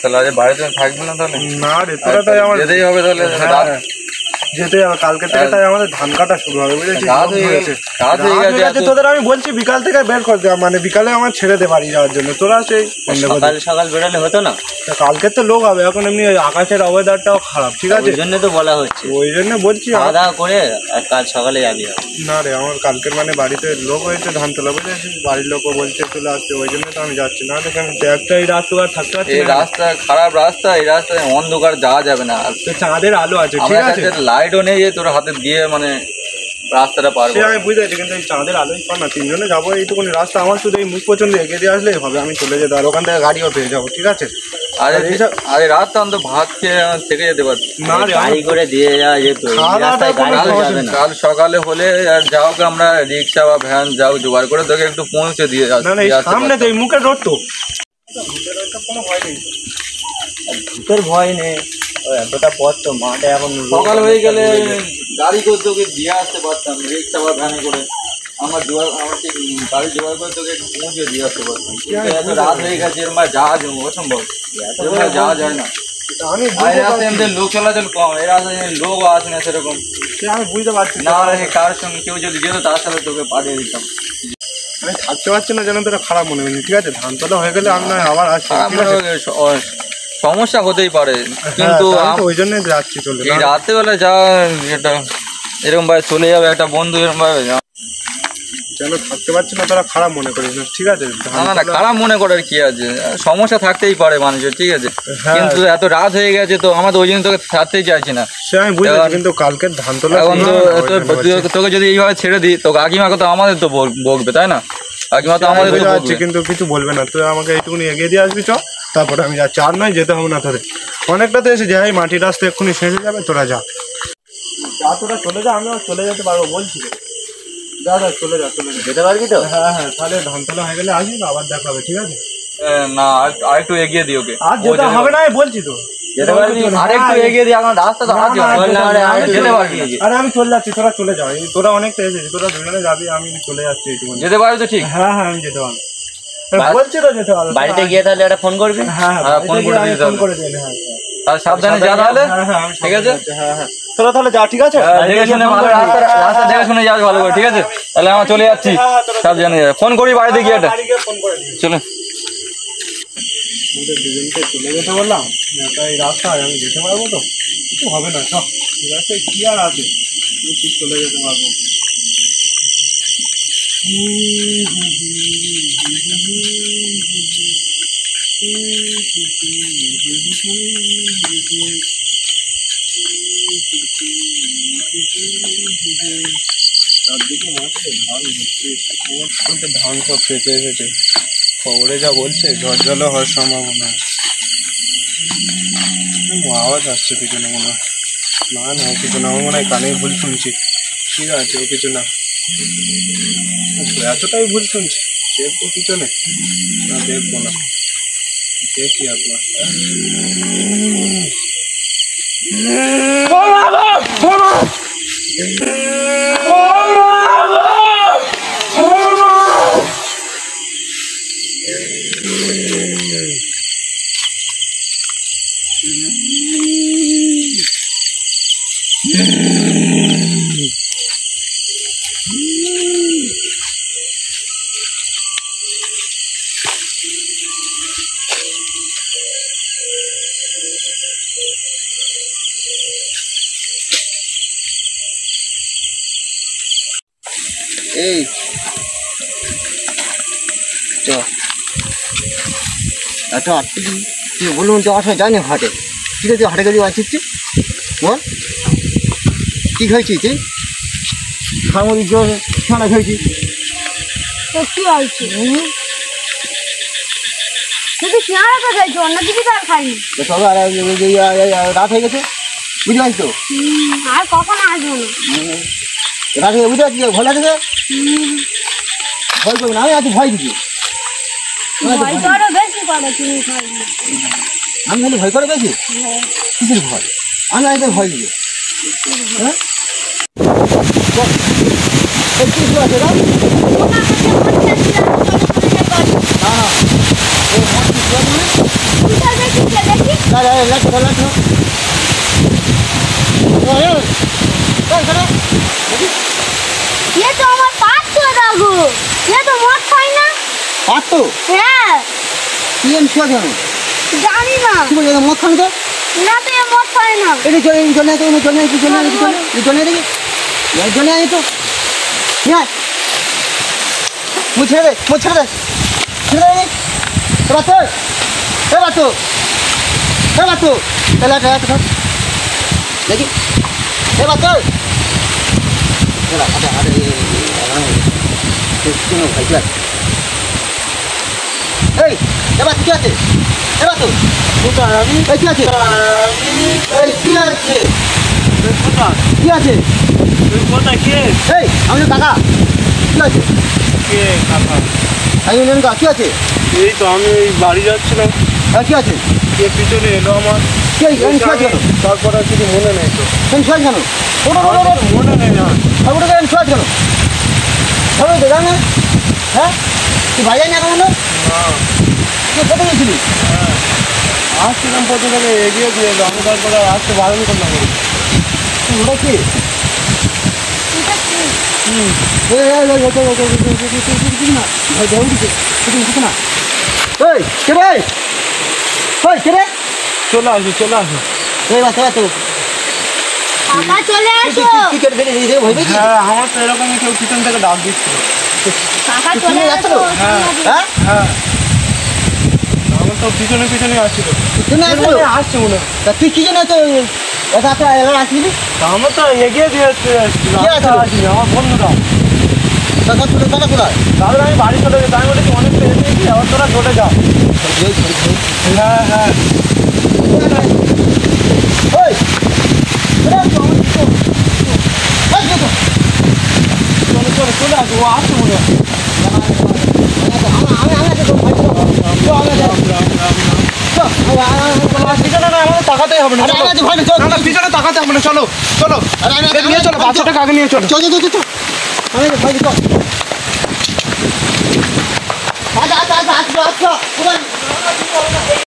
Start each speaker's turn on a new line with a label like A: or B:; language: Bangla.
A: তাহলে আজ বাড়িতে থাকবে না তাহলে?
B: না রে, তোরা তাই আমার
A: যেতেই হবে তাহলে।
B: যেতে হবে কালকে থেকে, তাই আমাদের ধান কাটা শুরু হবে বুঝেছিস?
A: রাত হয়ে গেছে।
B: তোদের আমি বলছি বিকাল থেকে বের করে দেওয়া, মানে বিকালে আমার ছেড়ে দে বাড়ি যাওয়ার জন্য, তোরা সেই
C: সকাল সকাল বেরোলে হতো না?
B: কালকে তো লোক হবে, এখন এমনি আকাশের ওয়েদারটাও খারাপ, ঠিক আছে?
C: ওই জন্য তো বলা হচ্ছে,
B: ওই জন্য বলছি
C: খাওয়া দাওয়া করে আর কাল সকালে যাবি।
B: না রে, আমার কালকের মানে বাড়িতে লোক হয়েছে ধান তোলা বুঝেছিস, বাড়ির লোকও বলছে চলে আসছে, ওই জন্য তো আমি যাচ্ছি। না দেখে আমি একটা এই রাস্তা থাকতে পারছি।
A: এই রাস্তা খারাপ রাস্তা, এই রাস্তায় অন্ধকার যাওয়া যাবে না।
B: চাঁদের আলো আছে, ঠিক আছে,
A: লাইটও নেই যে তোর হাতে দিয়ে মানে রাস্তাটা পার করব।
B: আমি বুঝতে পারছি, কিন্তু এই চাঁদের আলোই পার না, তিনজনে যাবো এইটুকুনি রাস্তা, আমার শুধু এই মুখ পর্যন্ত এগিয়ে দিয়ে আসলেই হবে, আমি চলে যেতে, আর ওখান থেকে গাড়িও পেয়ে যাবো, ঠিক আছে?
A: আরে রাত তো অন্তত ভাত খেয়ে থেকে যেতে পারছি।
B: না রে,
C: গাড়ি করে দিয়ে যাওয়া যেত,
A: কাল সকালে হলে আর যাও আমরা রিক্সা বা ভ্যান যাও জোগাড় করে তোকে একটু পৌঁছে দিয়ে
B: না না, এই সামনে তো এই মুখের রোড তো, কোনো ভয় নেই,
C: ভূতের ভয় নেই। এতটা পথ তো মাঠে, এখন
A: সকাল হয়ে গেলে গাড়ি করে তোকে দিয়ে আসতে পারতাম, রিক্সা বা ভ্যানে করে আমার গাড়ি জোগাড় করে তোকে পৌঁছে দিয়ে আসতে পারতাম। এত রাত হয়ে গেছে, এর মানে যাওয়া যাবে অসম্ভব, যাওয়া যায় না। লোক চলাচল কম, এর লোকও আসে না সেরকম,
B: আমি বুঝতে পারছি
A: না। কার সঙ্গে কেউ যদি যেত তার সাথে তোকে পাঠিয়ে দিতাম।
B: আমি থাকতে পারছি না যেন তোরা খারাপ মনে হয়নি, ঠিক আছে? ধান তোলা হয়ে গেলে আমি আবার আসছি,
A: সমস্যা হতেই পারে, কিন্তু
B: ওই জন্য যাচ্ছি। চলে
A: এই রাত্রেবেলা যা এটা এরকম ভাবে চলে যাবে একটা বন্ধু, এরকম ভাবে
B: যেন থাকতে পারছি না, তারা খারাপ মনে করিস না, ঠিক আছে?
A: না না, খারাপ মনে করার কি আছে, সমস্যা থাকতেই পারে মানুষের, ঠিক আছে, কিন্তু এত রাত হয়ে গেছে তো আমাদের ওই জন্য তোকে ছাড়তেই চাইছি না।
B: সে আমি বুঝতে, কিন্তু কালকের ধান তোলা
A: এখন তো তোকে যদি এইভাবে ছেড়ে দিই তো কাকিমাকে তো আমাদের তো বকবে, তাই না? কাকিমা তো আমাদের
B: যাচ্ছে, কিন্তু কিছু বলবে না, তুই আমাকে এইটুকুনি এগিয়ে দিয়ে আসবি, চ, তারপরে আমি যাচ্ছি। আর নয়, যেতে হবে না তোদের, অনেকটা তো এসে যাই, মাটির রাস্তা এক্ষুনি শেষ হয়ে যাবে, তোরা যা, তোরা চলে যা, আমিও চলে যেতে পারবো বলছি। দাদা চলে যা,
C: যেতে পারবি তো?
B: হ্যাঁ হ্যাঁ, তাহলে ধান তোলা হয়ে গেলে আসবি, আবার দেখা হবে, ঠিক আছে?
A: না, আর একটু এগিয়ে দিই ওকে,
B: আর যেতে হবে না বলছি তো,
A: যেতে পারবি, আর একটু এগিয়ে দিই, এখন রাস্তা তো আছে, যেতে পারবি।
B: আরে আমি চলে যাচ্ছি, তোরা চলে যাও, তোরা অনেকটা এসেছিস, তোরা দুজনে যাবি, আমি চলে যাচ্ছি এইটুকু।
A: যেতে পারবি তো? ঠিক,
B: হ্যাঁ হ্যাঁ, আমি যেতে পারবো, বলছি তো যেতে পারবো।
C: বাড়িতে গিয়ে তাহলে একটা ফোন করবি?
B: হ্যাঁ ফোন করে দিন, হ্যাঁ
A: তাহলে সাবধানে যা, তাহলে ঠিক আছে?
B: হ্যাঁ হ্যাঁ, তোরা তাহলে যা, ঠিক আছে?
A: দেখে শুনে ভালো রাস্তা দেখে শুনে যাস ভালো করে, ঠিক আছে? তাহলে আমরা চলে যাচ্ছি, সাবধানে ফোন করি বাড়িতে গিয়ে, এটা চলে
B: দুজনকে চলে যেতে বললাম, এই রাস্তায় আমি যেতে পারবো তো, কিছু হবে না, সব ঠিক আছে, কি আর আছে, ঠিক চলে যেতে পারবো। চারদিকে মাঠে ধান হচ্ছে, ধান সব পেকে এসেছে, খবরে যা বলছে ঝড় জলও হওয়ার সম্ভাবনা। আওয়াজ আসছে পিছনে মনে হয়, না না ও কিছু না, আমার মনে হয় কানে ভুল শুনছি, ঠিক আছে? ও কিছু না, এতটাই ভুল শুনছি, দেখবো পিছনে না, দেখবো না, দেখি একবার।
C: এই এত আটকে তুই বলুন তো, আসা যায়নি হাটে, ঠিক আছে? হাটে গেলে আসছি, বল কী খাইছিস তুই? খামরি জল ছানা খাইছিস,
D: কি হয়েছে? শুধু সিঙ্গাড়াটা খাইছো, অন্য কিছু তো আর খাইনি।
C: সবাই রাত হয়ে গেছে, বুঝতে পারছি তো,
D: আর কখন আসবো না,
C: রাত হয়ে বুঝতে পারছি, ভয় লাগে, ভয় করবে না, আমি আজ ভয় দিচ্ছি,
D: ভয় করো বেশি করে, তুমি খাইনি।
C: আমি খালি ভয় করে বেশি, কিসের ভয়? আমি আজ ভয় দিবি, হ্যাঁ এই কি আছে না?
D: ওনার কাছে মরতে ছিল
C: না না এই মদ কি করে মানে?
D: উঠে দেখি
C: না না লাঠি
D: ये तो আমার পাঁচ তো দাগু ये तो মদ খাই না
C: পাঁচ তো
D: হ্যাঁ
C: কি এম শুয়া জানো
D: জানি না
C: কি বলে মদ খান তো
D: না তো এ মদ খাই না
C: এই জন্য তো এই তো ইয়া মুছে দে ছেড়ে বাতো চলা দেখি বাতো চলা এই এবার কি আছে এবার তো এই কি আছে এই কি আছে কি আছে এই আমি কাকা কি আছে আমি কাকা কি আছে
B: এই তো আমি ওই বাড়ি যাচ্ছিলাম,
C: কি আছে
B: কে পিছনে এলো আমার, তারপরে কিছু মনে নেই তো।
C: কেন
B: মনে নেই না।
C: কেন হ্যাঁ তুই ভাই যাই না কেন তুই কোথায় গেছিলি
B: আসছিলাম প্রথম থেকে এগিয়ে দিয়ে এলো, আমি তারপরে আসতে বারণ করলাম।
C: ওটা কি
B: চলে আসো
D: কাকা চলে আসো
B: হ্যাঁ, আমার তো এরকমই কেউ পিছন থেকে ডাক দিচ্ছিল।
D: কাকা চলে আসো
B: হ্যাঁ আমার তো পিছনে আসছিল, আসছে মনে হয়।
C: তুই কি জন্য তো আসলি
B: আমার তো এগিয়ে দিয়ে আমার বন্ধুরা, তাহলে আমি বাড়ি চলে যেতাম। আমি বলেছি অনেকটা এগিয়েছি, আবার তোরা চলে যা। হ্যাঁ চলে আসবো, ও আসছে মনে হয়। পিছনে না, আমাদের তাকাতেই হবে না। পিছনে তাকাতে হবে না, চলো নিয়ে চলো, বাচ্চাটাকে আগে নিয়ে চলো।
C: আচ্ছা